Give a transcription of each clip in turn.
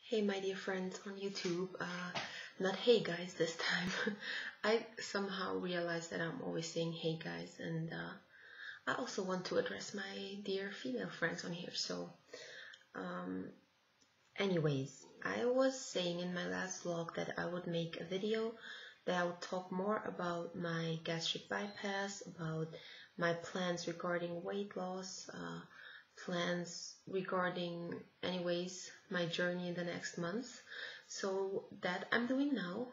Hey my dear friends on YouTube, not hey guys this time. I somehow realized that I'm always saying hey guys, and I also want to address my dear female friends on here. So um, anyways, I was saying in my last vlog that I would make a video that I would talk more about my gastric bypass, about my plans regarding weight loss, plans regarding anyways my journey in the next month. So that I'm doing now.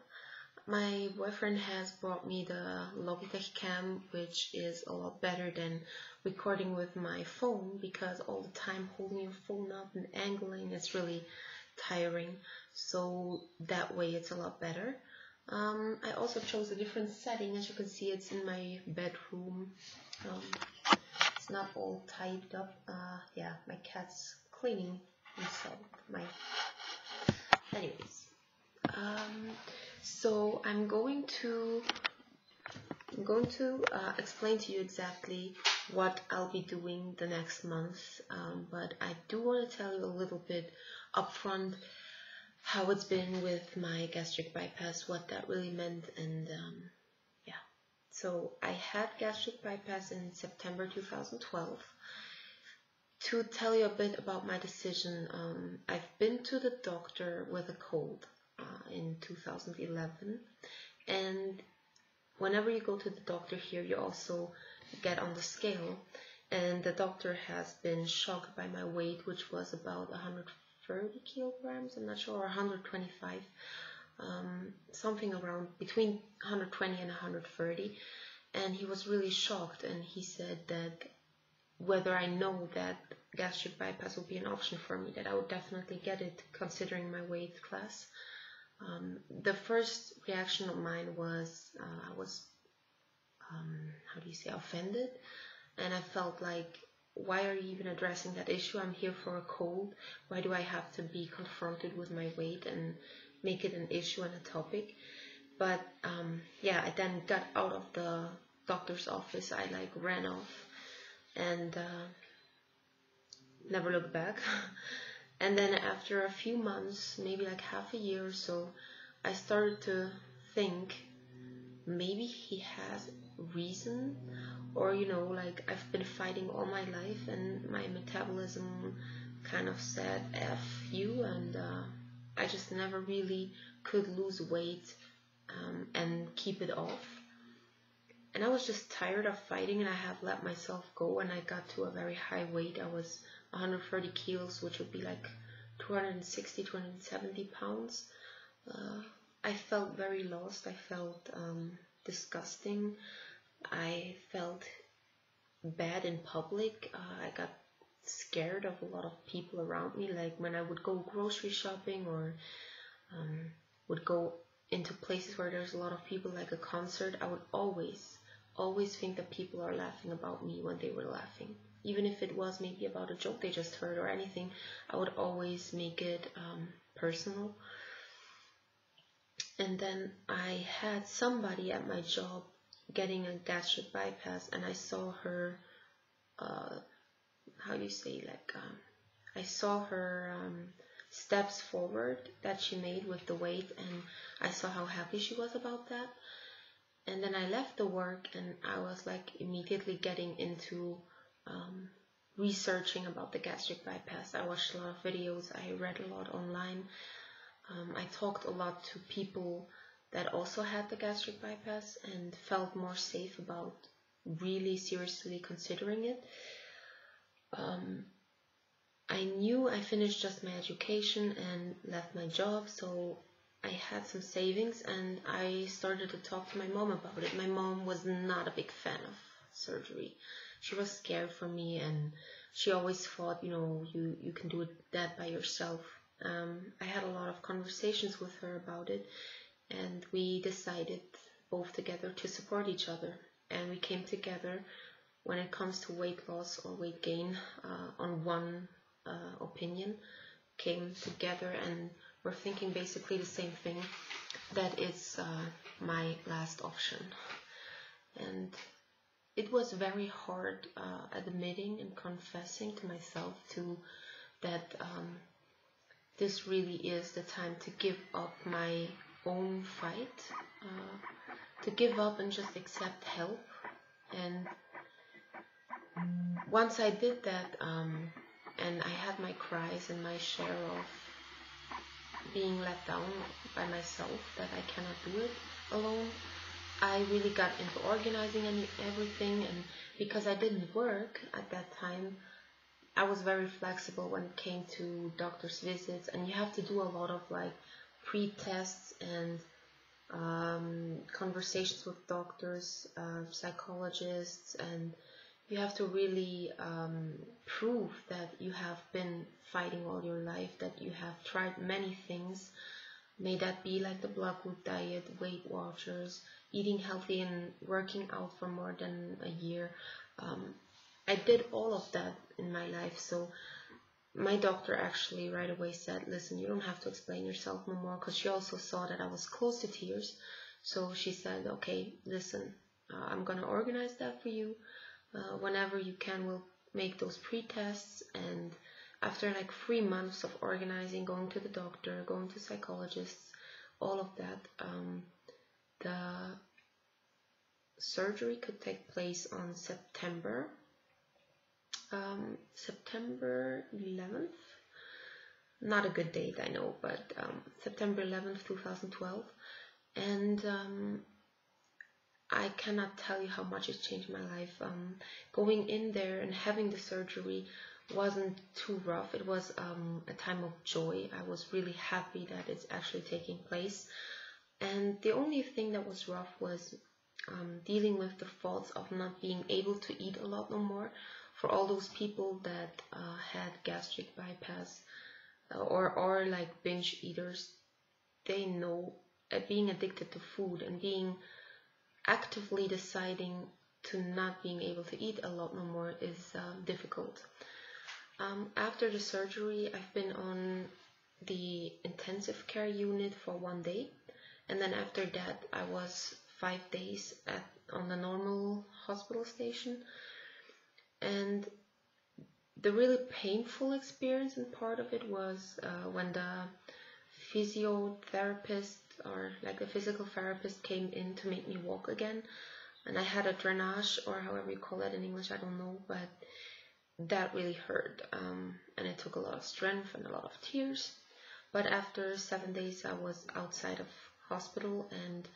My boyfriend has brought me the Logitech cam, which is a lot better than recording with my phone, because all the time holding your phone up and angling is really tiring. So that way it's a lot better. I also chose a different setting. As you can see, it's in my bedroom. It's not all tied up. Yeah, my cat's cleaning himself. Anyways, so I'm going to explain to you exactly what I'll be doing the next month. But I do want to tell you a little bit upfront how it's been with my gastric bypass, what that really meant, and yeah. So I had gastric bypass in September 2012. To tell you a bit about my decision, I've been to the doctor with a cold in 2011, and whenever you go to the doctor here, you also get on the scale, and the doctor has been shocked by my weight, which was about 130 kilograms, I'm not sure, or 125, something around between 120 and 130, and he was really shocked, and he said that whether I know that gastric bypass would be an option for me, that I would definitely get it considering my weight class. The first reaction of mine was I was how do you say, offended, and I felt like, why are you even addressing that issue? I'm here for a cold. Why do I have to be confronted with my weight and make it an issue and a topic? But yeah, I then got out of the doctor's office. I ran off and never looked back. And then after a few months, maybe like half a year or so, I started to think maybe he has reason, or like I've been fighting all my life and my metabolism kind of said F you, and I just never really could lose weight and keep it off. And I was just tired of fighting, and I have let myself go, and I got to a very high weight. I was 130 kilos, which would be like 260, 270 pounds. I felt very lost. I felt disgusting. I felt bad in public. I got scared of a lot of people around me. Like when I would go grocery shopping, or would go into places where there's a lot of people, like a concert, I would always think that people are laughing about me when they were laughing. Even if it was maybe about a joke they just heard or anything, I would always make it personal. And then I had somebody at my job getting a gastric bypass, and I saw her, how do you say, I saw her steps forward that she made with the weight, and I saw how happy she was about that. And then I left the work, and I was like immediately getting into researching about the gastric bypass. I watched a lot of videos, I read a lot online. I talked a lot to people that also had the gastric bypass and felt more safe about really seriously considering it. I knew I finished just my education and left my job, so I had some savings, and I started to talk to my mom about it. My mom was not a big fan of surgery. She was scared for me, and she always thought, you can do that by yourself. I had a lot of conversations with her about it, and we decided both together to support each other. And we came together when it comes to weight loss or weight gain on one opinion, came together, and we're thinking basically the same thing, that it's my last option. And it was very hard admitting and confessing to myself that this really is the time to give up my own fight, to give up and just accept help. And once I did that, and I had my cries and my share of being let down by myself, that I cannot do it alone, I really got into organizing and everything. And because I didn't work at that time, I was very flexible when it came to doctor's visits, and you have to do a lot of like pre-tests and conversations with doctors, psychologists, and you have to really prove that you have been fighting all your life, that you have tried many things. May that be like the blood group diet, Weight Watchers, eating healthy and working out for more than a year. I did all of that in my life. So my doctor actually right away said, listen, you don't have to explain yourself no more, because she also saw that I was close to tears. So she said, okay, listen, I'm going to organize that for you. Whenever you can, we'll make those pre-tests. And after like 3 months of organizing, going to the doctor, going to psychologists, all of that, the surgery could take place on September 11th. Not a good date, I know, but September 11th, 2012. And I cannot tell you how much it changed my life. Going in there and having the surgery wasn't too rough. It was a time of joy. I was really happy that it's actually taking place. And the only thing that was rough was dealing with the thoughts of not being able to eat a lot no more. For all those people that had gastric bypass or like binge eaters, they know being addicted to food and being actively deciding to not being able to eat a lot no more is difficult. After the surgery, I've been on the intensive care unit for 1 day, and then after that I was 5 days on the normal hospital station. And the really painful experience and part of it was when the physiotherapist, or like a physical therapist, came in to make me walk again. And I had a drainage, or however you call that in English, I don't know, but that really hurt. And it took a lot of strength and a lot of tears. But after 7 days, I was outside of hospital and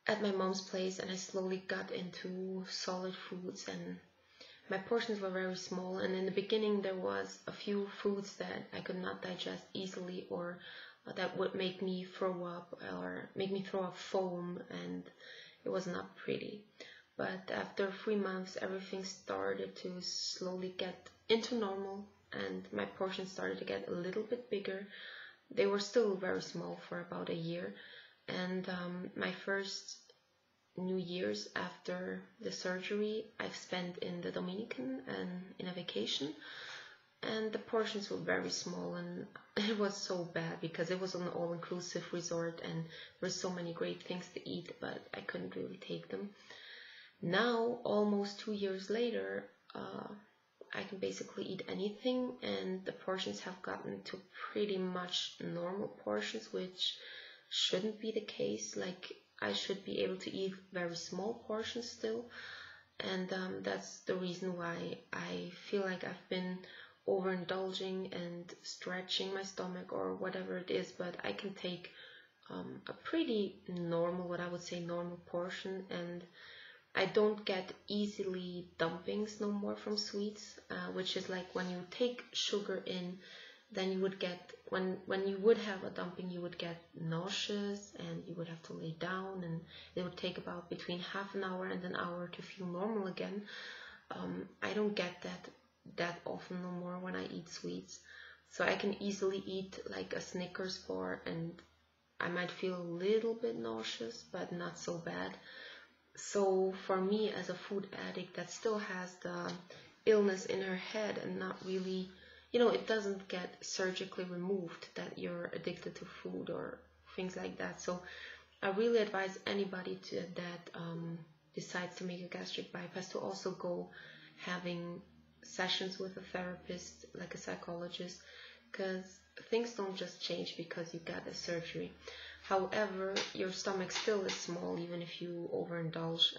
at my mom's place, and I slowly got into solid foods, and my portions were very small. And in the beginning, there was a few foods that I could not digest easily, or that would make me throw up, or make me throw up foam, and it was not pretty. But after 3 months, everything started to slowly get into normal, and my portions started to get a little bit bigger. They were still very small for about a year. And my first New Year's after the surgery, I've spent in the Dominican and in a vacation. And the portions were very small, and it was so bad because it was an all-inclusive resort and there were so many great things to eat, but I couldn't really take them. Now, almost 2 years later, I can basically eat anything, and the portions have gotten to pretty much normal portions, which shouldn't be the case. Like, I should be able to eat very small portions still, and that's the reason why I feel like I've been overindulging and stretching my stomach or whatever it is, but I can take a pretty normal, what I would say normal portion, and I don't get easily dumpings no more from sweets, which is like when you take sugar in, then you would get, when you would have a dumping, you would get nauseous and you would have to lay down, and it would take about between half an hour and an hour to feel normal again. I don't get that often no more when I eat sweets. So I can easily eat like a Snickers bar and I might feel a little bit nauseous, but not so bad. So for me as a food addict that still has the illness in her head and not really, you know, it doesn't get surgically removed that you're addicted to food or things like that. So I really advise anybody that decides to make a gastric bypass to also go having sessions with a therapist, like a psychologist, because things don't just change because you got a surgery. However, your stomach still is small even if you overindulge.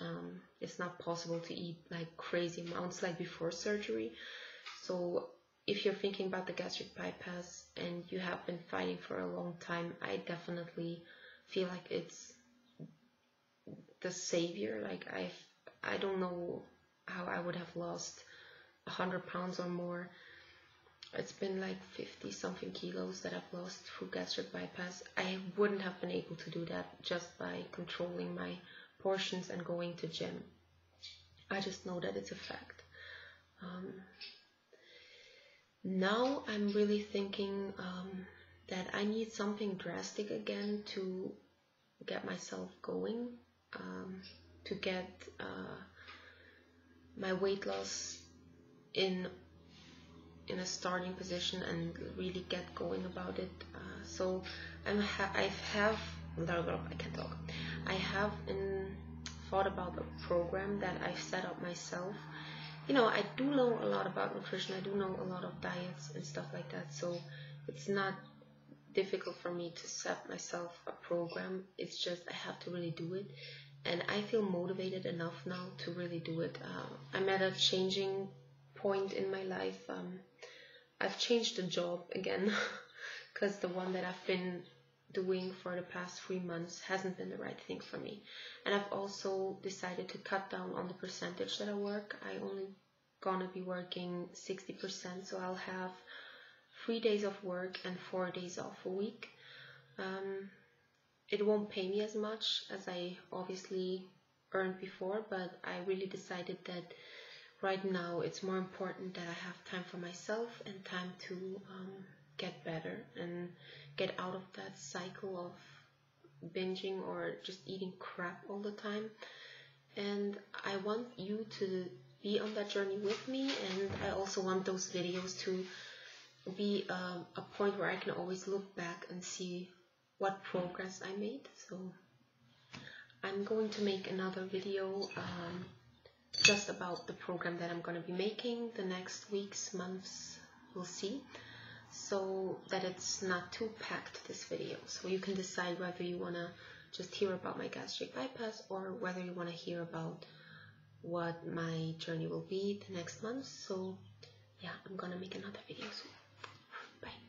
It's not possible to eat like crazy amounts like before surgery. So if you're thinking about the gastric bypass and you have been fighting for a long time, I definitely feel like it's the savior. Like I don't know how I would have lost 100 pounds or more. It's been like 50 something kilos that I've lost through gastric bypass. I wouldn't have been able to do that just by controlling my portions and going to gym. I just know that it's a fact. Now I'm really thinking that I need something drastic again to get myself going, to get my weight loss in a starting position and really get going about it. So I have thought about a program that I've set up myself. You know, I do know a lot about nutrition. I do know a lot of diets and stuff like that. So it's not difficult for me to set myself a program. It's just I have to really do it. And I feel motivated enough now to really do it. I'm at a changing point in my life. I've changed the job again because the one that I've been doing for the past 3 months hasn't been the right thing for me. And I've also decided to cut down on the percentage that I work. I only gonna be working 60%, so I'll have 3 days of work and 4 days off a week. It won't pay me as much as I obviously earned before, but I really decided that right now it's more important that I have time for myself and time to get better and get out of that cycle of binging or just eating crap all the time. And I want you to be on that journey with me, and I also want those videos to be a point where I can always look back and see what progress I made. So I'm going to make another video just about the program that I'm going to be making the next weeks, months, we'll see, so that it's not too packed, this video. So you can decide whether you want to just hear about my gastric bypass or whether you want to hear about what my journey will be the next month. So yeah, I'm gonna make another video soon. Bye.